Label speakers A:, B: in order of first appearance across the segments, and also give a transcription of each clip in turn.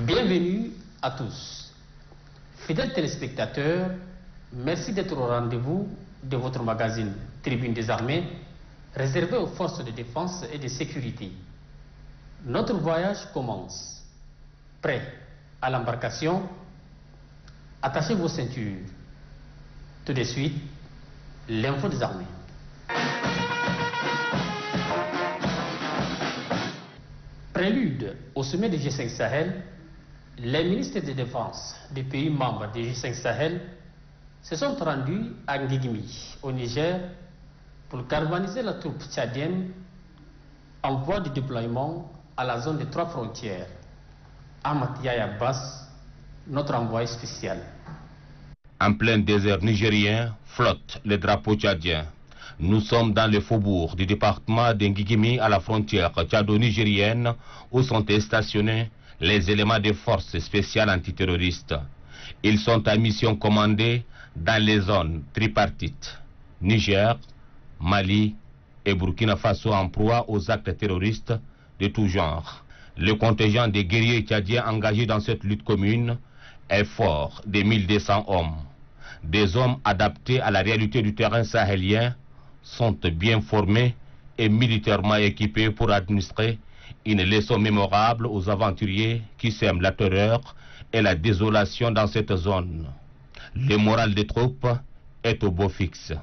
A: Bienvenue à tous. Fidèles téléspectateurs, merci d'être au rendez-vous de votre magazine Tribune des Armées, réservé aux forces de défense et de sécurité. Notre voyage commence. Prêt à l'embarcation? Attachez vos ceintures. Tout de suite, l'info des armées. Prélude au sommet du G5 Sahel, les ministres de défense des pays membres du G5 Sahel se sont rendus à Ngigimi, au Niger, pour galvaniser la troupe tchadienne en voie de déploiement à la zone des 3 frontières. Ahmad Yahya Abbas, notre envoyé spécial.
B: En plein désert nigérien, flotte le drapeau tchadien. Nous sommes dans le faubourg du département de Ngigimi à la frontière tchado-nigérienne où sont stationnés les éléments des forces spéciales antiterroristes. Ils sont à mission commandée dans les zones tripartites Niger, Mali et Burkina Faso en proie aux actes terroristes de tout genre. Le contingent des guerriers tchadiens engagés dans cette lutte commune est fort de 1200 hommes. Des hommes adaptés à la réalité du terrain sahélien sont bien formés et militairement équipés pour administrer une leçon mémorable aux aventuriers qui sèment la terreur et la désolation dans cette zone. Le moral des troupes est au beau fixe.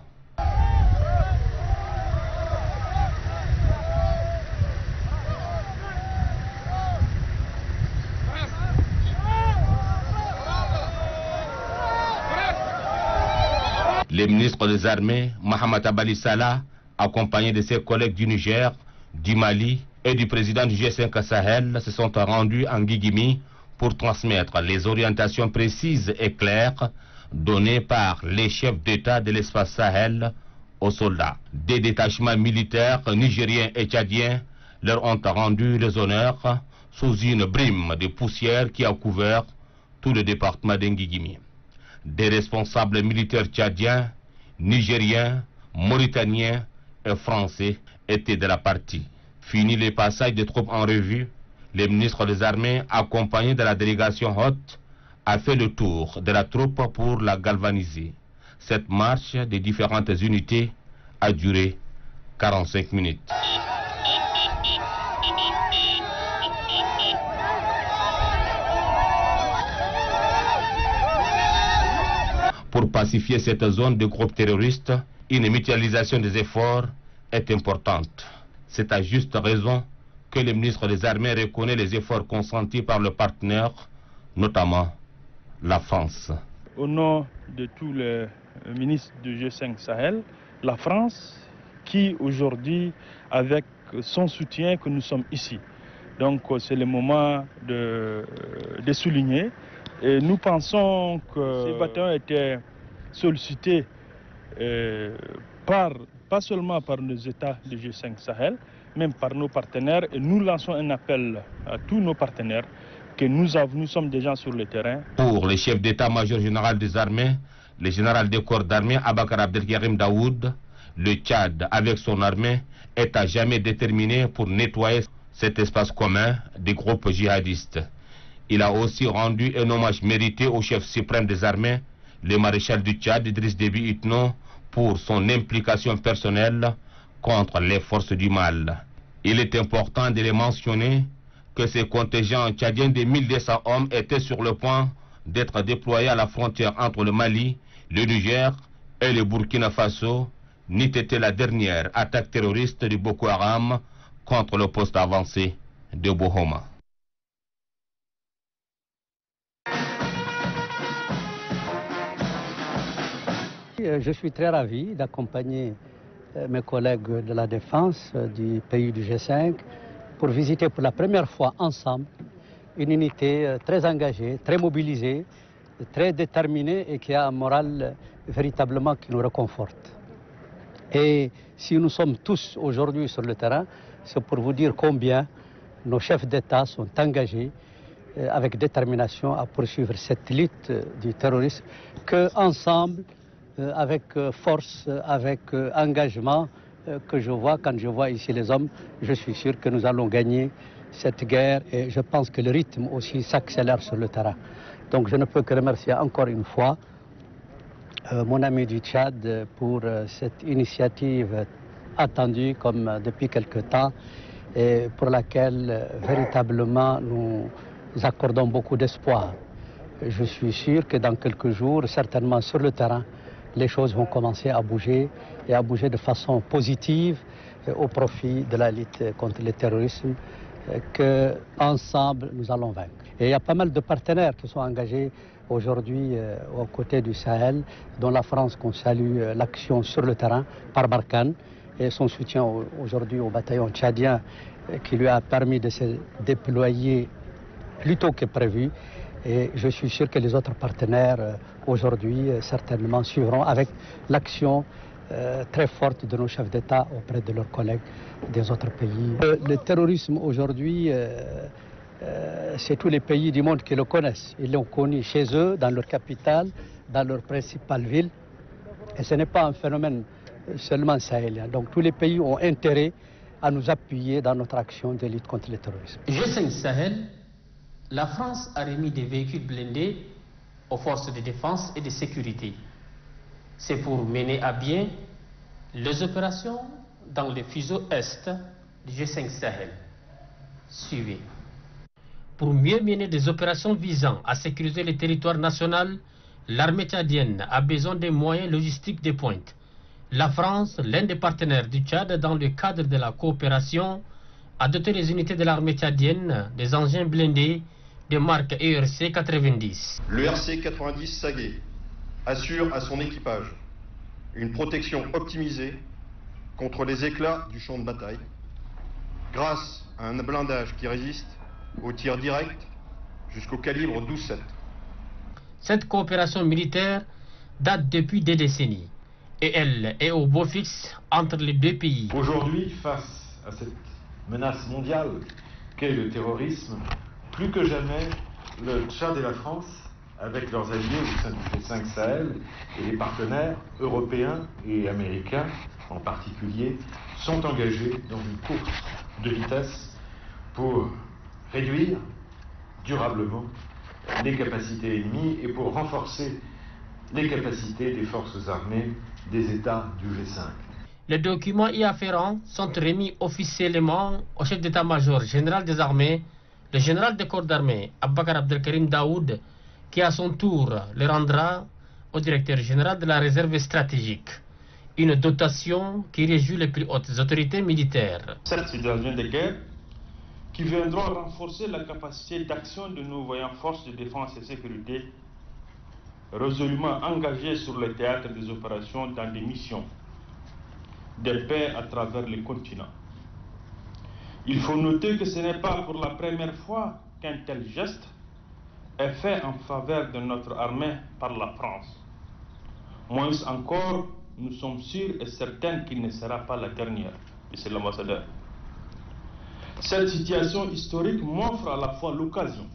B: Le ministre des Armées, Mohamed Abali Salah, accompagné de ses collègues du Niger, du Mali et du président du G5 Sahel, se sont rendus en Ngigimi pour transmettre les orientations précises et claires données par les chefs d'État de l'espace Sahel aux soldats. Des détachements militaires nigériens et tchadiens leur ont rendu les honneurs sous une brume de poussière qui a couvert tout le département de Ngigimi. Des responsables militaires tchadiens, nigériens, mauritaniens et français étaient de la partie. Fini le passage des troupes en revue, le ministre des Armées, accompagné de la délégation haute, a fait le tour de la troupe pour la galvaniser. Cette marche des différentes unités a duré 45 minutes. Pour pacifier cette zone de groupes terroristes, une mutualisation des efforts est importante. C'est à juste raison que le ministre des Armées reconnaît les efforts consentis par le partenaire, notamment la France.
C: Au nom de tous les ministres du G5 Sahel, la France qui aujourd'hui, avec son soutien, que nous sommes ici. Donc c'est le moment de souligner. Et nous pensons que ces bataillons étaient sollicités pas seulement par nos États du G5 Sahel, même par nos partenaires. Et nous lançons un appel à tous nos partenaires que nous sommes déjà sur le terrain.
B: Pour le chef d'état-major général des armées, le général des corps d'armée Abakar Abdelkarim Daoud, le Tchad, avec son armée, est à jamais déterminé pour nettoyer cet espace commun des groupes djihadistes. Il a aussi rendu un hommage mérité au chef suprême des armées, le maréchal du Tchad, Idriss Déby Itno, pour son implication personnelle contre les forces du mal. Il est important de les mentionner que ces contingents tchadiens de 1200 hommes étaient sur le point d'être déployés à la frontière entre le Mali, le Niger et le Burkina Faso, n'eût été la dernière attaque terroriste du Boko Haram contre le poste avancé de Bohoma.
D: Je suis très ravi d'accompagner mes collègues de la défense du pays du G5 pour visiter pour la première fois ensemble une unité très engagée, très mobilisée, très déterminée et qui a un moral véritablement qui nous réconforte. Et si nous sommes tous aujourd'hui sur le terrain, c'est pour vous dire combien nos chefs d'État sont engagés avec détermination à poursuivre cette lutte du terrorisme, qu'ensemble, avec force, avec engagement, que je vois, quand je vois ici les hommes, je suis sûr que nous allons gagner cette guerre et je pense que le rythme aussi s'accélère sur le terrain. Donc je ne peux que remercier encore une fois mon ami du Tchad pour cette initiative attendue comme depuis quelque temps et pour laquelle véritablement nous accordons beaucoup d'espoir. Je suis sûr que dans quelques jours, certainement sur le terrain, les choses vont commencer à bouger et à bouger de façon positive au profit de la lutte contre le terrorisme qu'ensemble nous allons vaincre. Et il y a pas mal de partenaires qui sont engagés aujourd'hui aux côtés du Sahel, dont la France qu'on salue l'action sur le terrain par Barkhane et son soutien aujourd'hui au bataillon tchadien qui lui a permis de se déployer plus tôt que prévu. Et je suis sûr que les autres partenaires aujourd'hui certainement suivront avec l'action très forte de nos chefs d'État auprès de leurs collègues des autres pays. Le terrorisme aujourd'hui, c'est tous les pays du monde qui le connaissent. Ils l'ont connu chez eux, dans leur capitale, dans leur principale ville. Et ce n'est pas un phénomène seulement sahélien. Donc tous les pays ont intérêt à nous appuyer dans notre action de lutte contre le terrorisme.
A: G5 Sahel, la France a remis des véhicules blindés aux forces de défense et de sécurité. C'est pour mener à bien les opérations dans le fuseau Est du G5 Sahel. Suivez. Pour mieux mener des opérations visant à sécuriser le territoire national, l'armée tchadienne a besoin des moyens logistiques de pointe. La France, l'un des partenaires du Tchad dans le cadre de la coopération, a doté les unités de l'armée tchadienne des engins blindés de marque ERC 90.
E: Le ERC 90 Sagué assure à son équipage une protection optimisée contre les éclats du champ de bataille grâce à un blindage qui résiste aux tirs directs jusqu'au calibre 12,7.
A: Cette coopération militaire date depuis des décennies et elle est au beau fixe entre les deux pays.
F: Aujourd'hui, face à cette menace mondiale qu'est le terrorisme, plus que jamais, le Tchad et la France, avec leurs alliés au sein du G5 Sahel et les partenaires européens et américains en particulier, sont engagés dans une course de vitesse pour réduire durablement les capacités ennemies et pour renforcer les capacités des forces armées des États du G5.
A: Les documents y afférents sont remis officiellement au chef d'état-major général des armées, le général de corps d'armée Abakar Abdelkarim Daoud, qui à son tour le rendra au directeur général de la réserve stratégique. Une dotation qui réjouit les plus hautes autorités militaires.
C: Cette situation de guerre qui viendront renforcer la capacité d'action de nos voyants forces de défense et sécurité, résolument engagés sur le théâtre des opérations dans des missions de paix à travers le continent. Il faut noter que ce n'est pas pour la première fois qu'un tel geste est fait en faveur de notre armée par la France. Moins encore, nous sommes sûrs et certains qu'il ne sera pas la dernière, monsieur l'ambassadeur. Cette situation historique m'offre à la fois l'occasion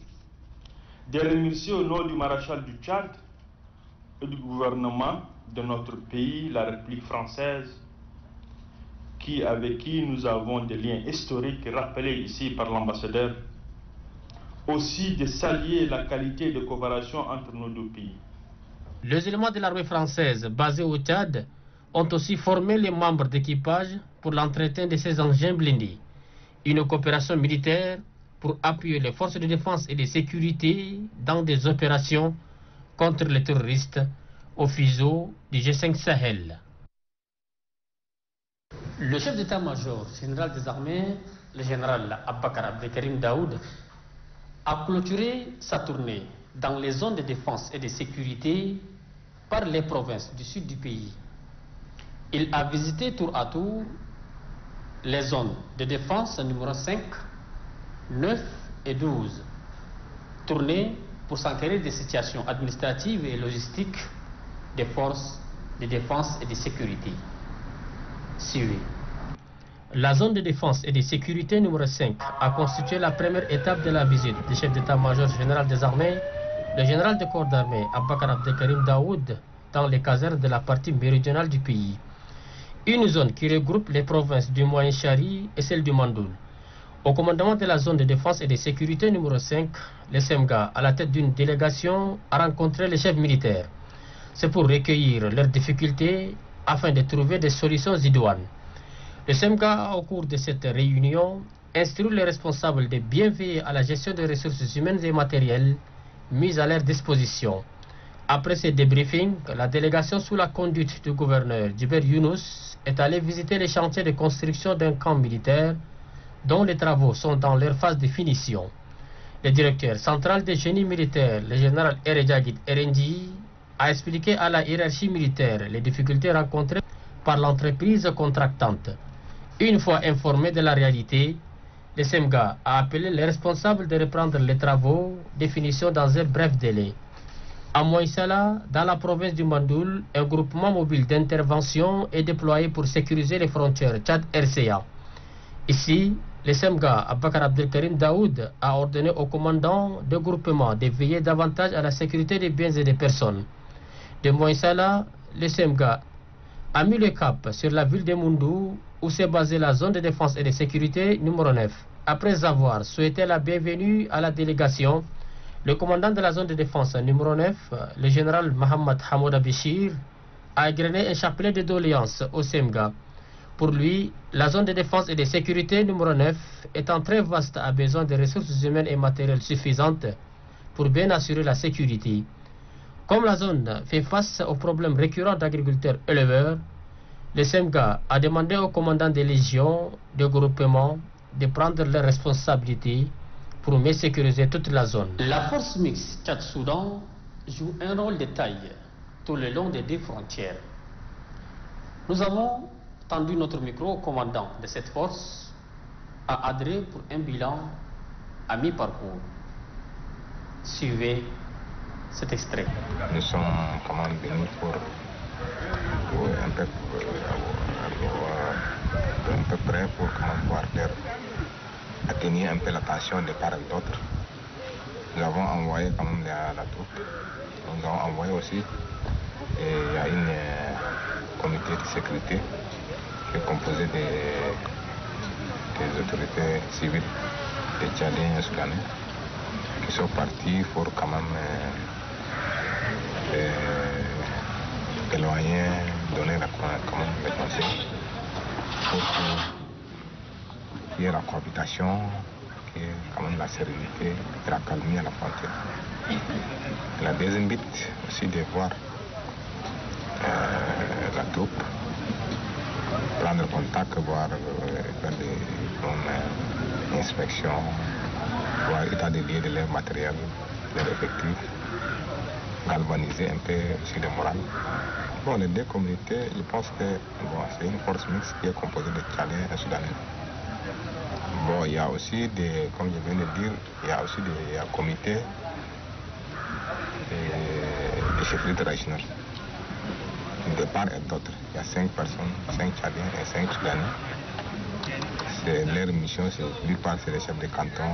C: de remercier au nom du maréchal du Tchad et du gouvernement de notre pays, la République française, avec qui nous avons des liens historiques rappelés ici par l'ambassadeur, aussi de saluer la qualité de coopération entre nos deux pays.
A: Les éléments de l'armée française basés au Tchad ont aussi formé les membres d'équipage pour l'entretien de ces engins blindés. Une coopération militaire pour appuyer les forces de défense et de sécurité dans des opérations contre les terroristes au fuseau du G5 Sahel. Le chef d'état-major général des armées, le général Abakar Abdelkarim Daoud, a clôturé sa tournée dans les zones de défense et de sécurité par les provinces du sud du pays. Il a visité tour à tour les zones de défense numéro 5, 9 et 12, tournées pour s'enquérir des situations administratives et logistiques des forces de défense et de sécurité. Suivez. La zone de défense et de sécurité numéro 5 a constitué la première étape de la visite du chef d'état-major général des armées, le général de corps d'armée Abakar Abdelkarim Daoud, dans les casernes de la partie méridionale du pays. Une zone qui regroupe les provinces du Moyen Chari et celle du Mandoul. Au commandement de la zone de défense et de sécurité numéro 5, le SEMGA, à la tête d'une délégation, a rencontré les chefs militaires. C'est pour recueillir leurs difficultés afin de trouver des solutions idoines. Le SEMGA, au cours de cette réunion, instruit les responsables de bien veiller à la gestion des ressources humaines et matérielles mises à leur disposition. Après ce débriefing, la délégation sous la conduite du gouverneur Djiber Younous est allée visiter les chantiers de construction d'un camp militaire dont les travaux sont dans leur phase de finition. Le directeur central des génies militaires, le général Eredjagit Erendi, a expliqué à la hiérarchie militaire les difficultés rencontrées par l'entreprise contractante. Une fois informé de la réalité, le SEMGA a appelé les responsables de reprendre les travaux de finition dans un bref délai. À Moïsala, dans la province du Mandoul, un groupement mobile d'intervention est déployé pour sécuriser les frontières Tchad-RCA. Ici, le SEMGA, Abakar Abdelkarim Daoud, a ordonné au commandant de groupement de veiller davantage à la sécurité des biens et des personnes. De Moïsala, le SEMGA a mis le cap sur la ville de Moundou, où s'est basée la zone de défense et de sécurité numéro 9. Après avoir souhaité la bienvenue à la délégation, le commandant de la zone de défense numéro 9, le général Mohamed Hamouda Béchir, a égrené un chapelet de doléances au SEMGA. Pour lui, la zone de défense et de sécurité numéro 9, étant très vaste, a besoin de ressources humaines et matérielles suffisantes pour bien assurer la sécurité. Comme la zone fait face aux problèmes récurrents d'agriculteurs-éleveurs, le SEMGA a demandé au commandant des légions de groupement de prendre leurs responsabilités pour mieux sécuriser toute la zone. La force mixte Tchad-Soudan joue un rôle de taille tout le long des deux frontières. Nous avons tendu notre micro au commandant de cette force à Adré pour un bilan à mi-parcours. Suivez cet extrait.
G: Nous sommes quand même venus pour un peu près pour pouvoir faire atteindre un peu l'attention de part et d'autre. Nous avons envoyé quand même la troupe. Nous avons envoyé aussi, il y a une comité de sécurité qui est composé des autorités civiles, des Tchadiens et Soudanais, qui sont partis pour quand même éloigner, donner quand même des conseils pour qu'il y ait la cohabitation, qu'il y ait quand même la sérénité et la calmie à la frontière. La deuxième but aussi de voir la troupe, prendre contact, voir faire des inspections, voir l'état des lieux de leur matériel, de leur effectif, galvaniser un peu aussi le moral. Bon, les deux communautés, je pense que c'est une force mixte qui est composée de Tchadiens et Soudanais. Bon, il y a aussi des, comme je viens de dire, il y a aussi des comités de sécurité régionale. De part et d'autre, il y a 5 personnes, 5 Tchadiens et 5 Soudanais. Leur mission, c'est d'une part, c'est les chefs de canton,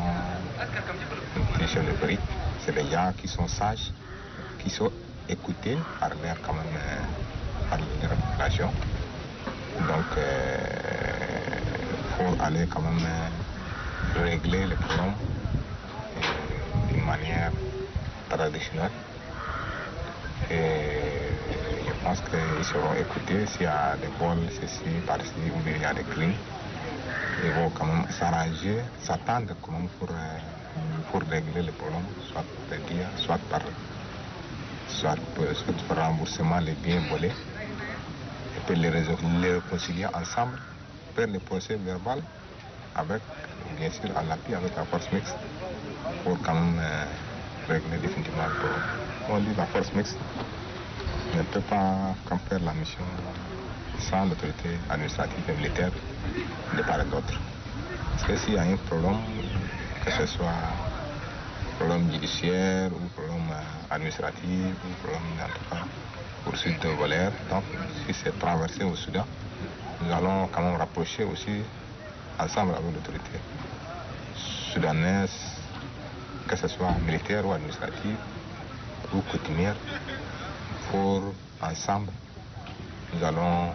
G: les chefs de briques, c'est des gens qui sont sages, qui sont écoutés par leur, quand même, par leur population. Donc, il faut aller quand même régler les problèmes d'une manière traditionnelle. Et je pense qu'ils seront écoutés s'il y a des vols, ceci, par-ci, ou bien il y a des crimes. Ils vont quand même s'arranger, s'attendre quand même pour régler les problèmes, soit les biens, soit par remboursement les biens volés, et puis les réconcilier ensemble, faire le procès verbal avec, bien sûr, en appui avec la force mixte, pour quand même régler définitivement le problème. On dit la force mixte ne peut pas faire la mission sans l'autorité administrative et militaire de part et d'autre. Parce que s'il y a un problème, que ce soit problème judiciaire ou problème administratif ou problème en tout cas poursuite de voleurs, donc si c'est traversé au Soudan, nous allons quand même rapprocher aussi ensemble avec l'autorité soudanaise, que ce soit militaire ou administrative ou coutumière, pour ensemble nous allons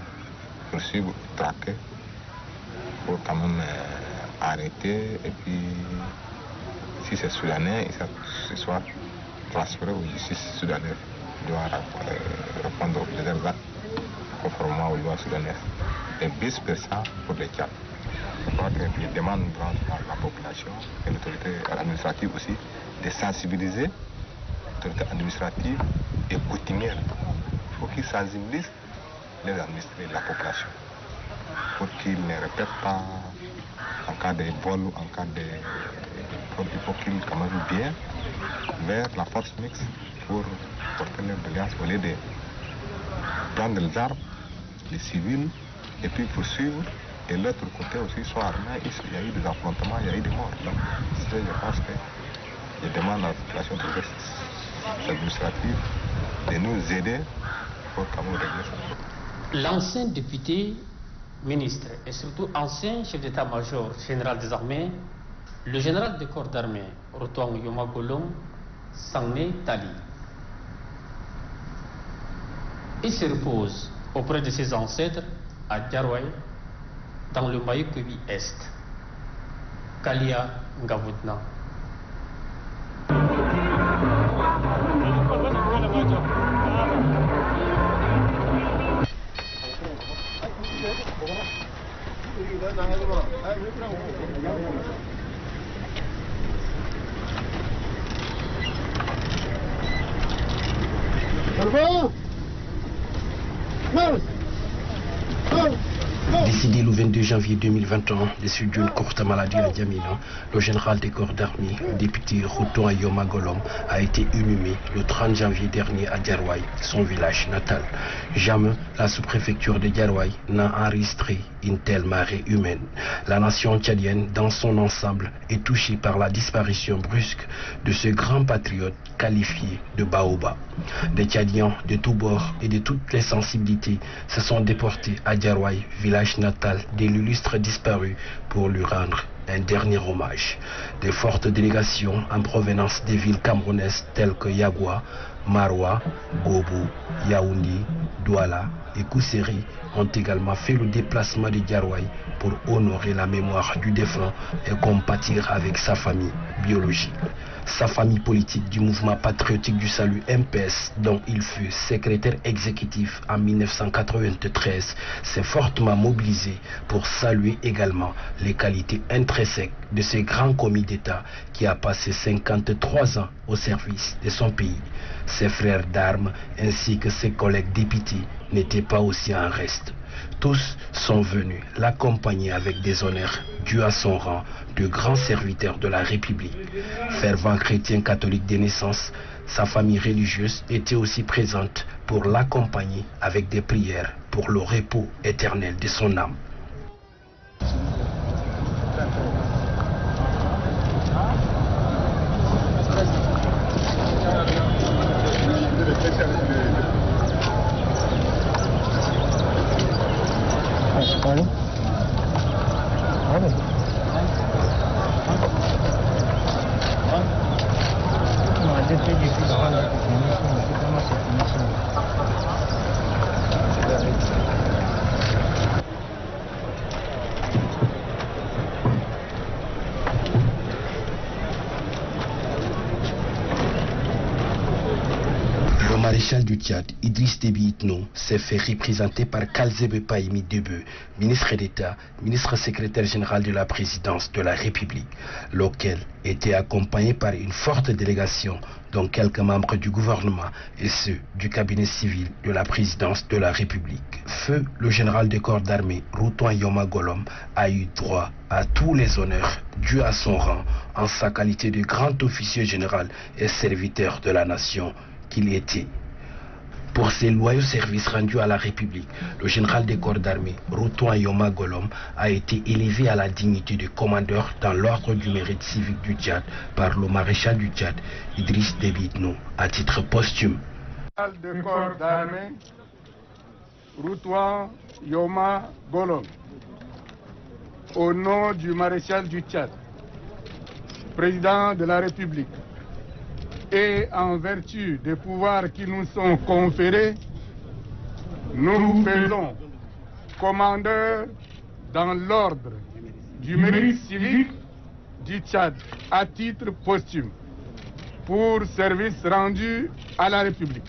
G: poursuivre, traquer, pour quand même arrêté et puis si c'est soudanais, il soit transféré aux justice soudanaises. Il doit répondre aux plusieurs actes conformément aux lois soudanaises. Et vice-versa pour les Tchad. Je crois que les demandes à la population et l'autorité administrative aussi de sensibiliser l'autorité administrative et coutumière. Il faut qu'ils sensibilisent les administrés de la population pour qu'ils ne répètent pas en cas de vol ou en cas de... Il faut qu'ils commencent bien vers la force mixte pour porter leur doléance au lieu de prendre les armes, les civils, et puis poursuivre. Et l'autre côté aussi soit armé. Il y a eu des affrontements, il y a eu des morts. Donc, je pense que je demande à la population de justice administrative de nous aider pour quand même régler ça.
A: L'ancien député, ministre et surtout ancien chef d'état-major général des armées, le général des corps d'armée, Rotong Yoma Golom, Sangné Tali. Il se repose auprès de ses ancêtres à Djarouaï, dans le Maïkobi Est, Kalia Ngavoudna.
H: Décédé le 22 janvier 2021, déçu d'une courte maladie à Djamena, le général des corps d'armée, le député Rotong Yoma Golom, a été inhumé le 30 janvier dernier à Djarouaï, son village natal. Jamais la sous-préfecture de Djarouaï n'a enregistré une telle marée humaine. La nation tchadienne, dans son ensemble, est touchée par la disparition brusque de ce grand patriote qualifié de Baoba. Des Tchadiens de tous bords et de toutes les sensibilités se sont déportés à Djarouaï, village natal de l'illustre disparu, pour lui rendre un dernier hommage. Des fortes délégations en provenance des villes camerounaises telles que Yagua, Maroua, Gobou, Yaoundé, Douala et Kousseri ont également fait le déplacement de Djarouaï pour honorer la mémoire du défunt et compatir avec sa famille biologique. Sa famille politique du mouvement patriotique du salut MPS, dont il fut secrétaire exécutif en 1993, s'est fortement mobilisée pour saluer également les qualités intrinsèques de ce grand commis d'État qui a passé 53 ans au service de son pays. Ses frères d'armes ainsi que ses collègues députés n'étaient pas aussi en reste. Tous sont venus l'accompagner avec des honneurs dus à son rang de grand serviteur de la République. Fervent chrétien catholique de naissance, sa famille religieuse était aussi présente pour l'accompagner avec des prières pour le repos éternel de son âme. Le maréchal du Tchad, Idriss Déby Itno, s'est fait représenter par Kalzebe Pahimi Debeu, ministre d'État, ministre secrétaire général de la présidence de la République, lequel était accompagné par une forte délégation, dont quelques membres du gouvernement et ceux du cabinet civil de la présidence de la République. Feu le général des corps d'armée, Rotong Yoma Golom, a eu droit à tous les honneurs dus à son rang en sa qualité de grand officier général et serviteur de la nation qu'il était. Pour ses loyaux services rendus à la République, le général des corps d'armée, Rotong Yoma Golom, a été élevé à la dignité de commandeur dans l'ordre du mérite civique du Tchad par le maréchal du Tchad, Idriss Déby Itno, à titre posthume.
I: Le général des corps d'armée, Rotong Yoma Golom, au nom du maréchal du Tchad, président de la République, et en vertu des pouvoirs qui nous sont conférés, nous vous faisons commandeur dans l'ordre du mérite civique du Tchad à titre posthume pour service rendu à la République.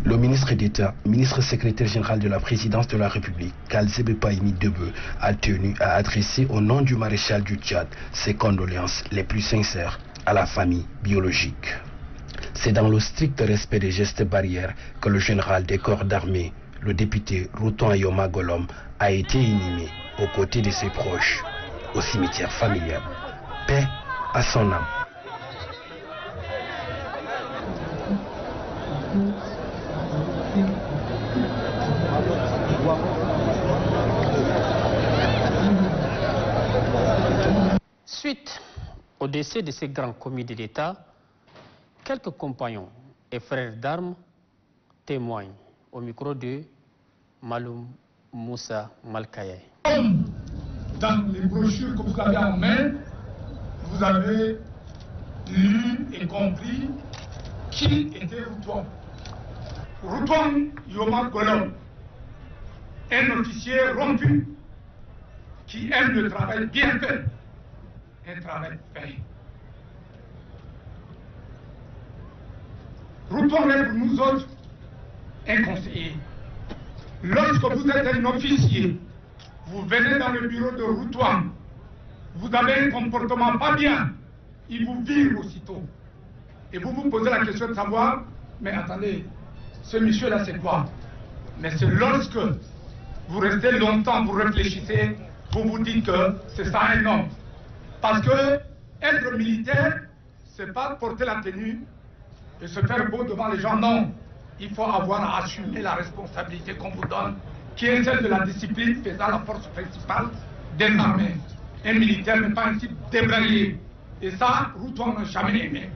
H: Le ministre d'État, ministre secrétaire général de la présidence de la République, Kalzebe Pahimi Debeu, a tenu à adresser au nom du maréchal du Tchad ses condoléances les plus sincères à la famille biologique. C'est dans le strict respect des gestes barrières que le général des corps d'armée, le député Routon Ayoma Golom, a été inhumé aux côtés de ses proches au cimetière familial. Paix à son âme.
A: Suite au décès de ces grands commis de l'État, quelques compagnons et frères d'armes témoignent au micro de Maloum Moussa Malkaye.
I: Dans les brochures que vous avez en main, vous avez lu et compris qui était Routon. Routon Yoma Golom, un officier rompu qui aime le travail bien fait, un travail fait. Routon est pour nous autres un conseiller. Lorsque vous êtes un officier, vous venez dans le bureau de Routon, vous avez un comportement pas bien, il vous vire aussitôt. Et vous vous posez la question de savoir, mais attendez, ce monsieur-là c'est quoi? Mais c'est lorsque vous restez longtemps, vous réfléchissez, vous vous dites que c'est ça un homme. Parce que être militaire, c'est pas porter la tenue et se faire beau devant les gens, non. Il faut avoir à assumer la responsabilité qu'on vous donne, qui est celle de la discipline faisant la force principale des armées. Un militaire n'est pas un type débraillé. Et ça, Routon n'a jamais aimé.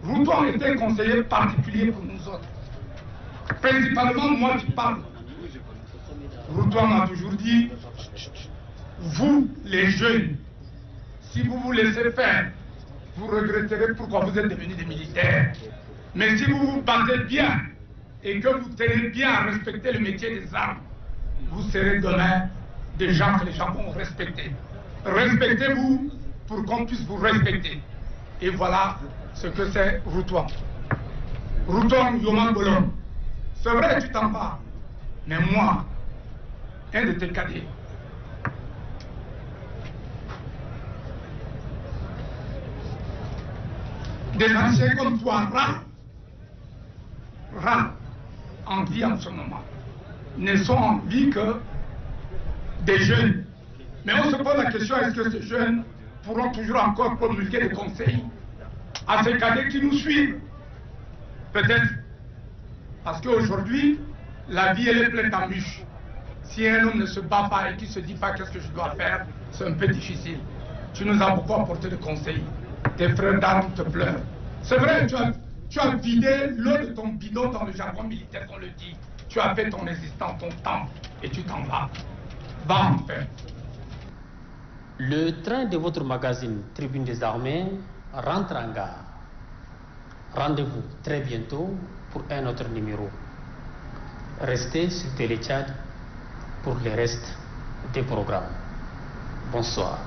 I: Routon était un conseiller particulier pour nous autres. Principalement, moi qui parle. Routon m'a toujours dit, vous, les jeunes, si vous vous laissez faire, vous regretterez pourquoi vous êtes devenus des militaires. Mais si vous vous battez bien et que vous tenez bien à respecter le métier des armes, vous serez demain des gens que les gens vont respecter. Respectez-vous pour qu'on puisse vous respecter. Et voilà ce que c'est Routon. Routon Yoma Golom. C'est vrai, tu t'en vas. Mais moi, un de tes cadets, des anciens comme toi, rares en vie en ce moment, ne sont en vie que des jeunes. Mais on se pose la question, est-ce que ces jeunes pourront toujours encore promulguer des conseils à ces cadets qui nous suivent? Peut-être. Parce qu'aujourd'hui, la vie elle est pleine d'embûches. Si un homme ne se bat pas et qui ne se dit pas qu'est-ce que je dois faire, c'est un peu difficile. Tu nous as beaucoup apporté de conseils. Tes frères d'armes te pleurent. C'est vrai, tu as vidé l'eau de ton bidon dans le jargon militaire, on le dit. Tu as fait ton existence, ton temps, et tu t'en vas. Va enfin.
A: Le train de votre magazine Tribune des Armées rentre en gare. Rendez-vous très bientôt pour un autre numéro. Restez sur Télé Tchad pour le reste des programmes. Bonsoir.